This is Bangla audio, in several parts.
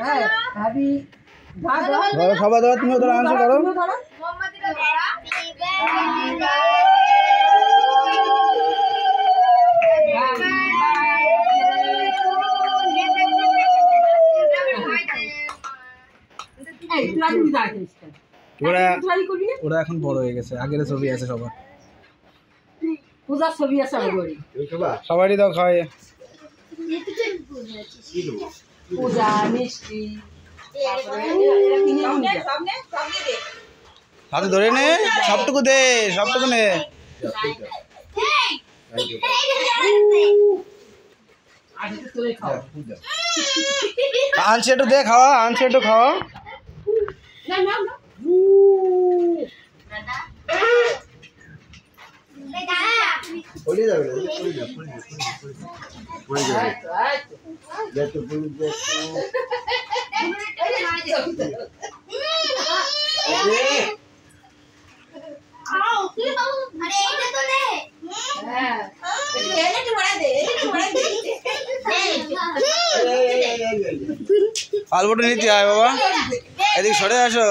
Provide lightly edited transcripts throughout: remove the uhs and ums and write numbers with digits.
হ্যাঁ ভাবি ধরো সবাই ধরো, তুমিও ধরো, আনছো ধরো। ওরা এখন বড় হয়ে গেছে, আগের ছবি আছে সবার। পূজার ছবি আছে সবারই দাও খাওয়াই। পূজা মিষ্টি হাতে ধরে নে, সবটুকু দে, সবটুকু নে। আনছে একটু দে খাওয়া, আনছে একটু খাওয়া। আলবটা নিতে আয় বাবা, এদিকে সরে আসো।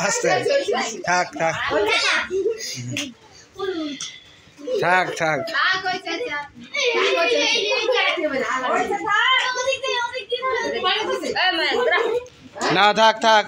আস্তে থাক থাক থাক থাক না থাক থাক।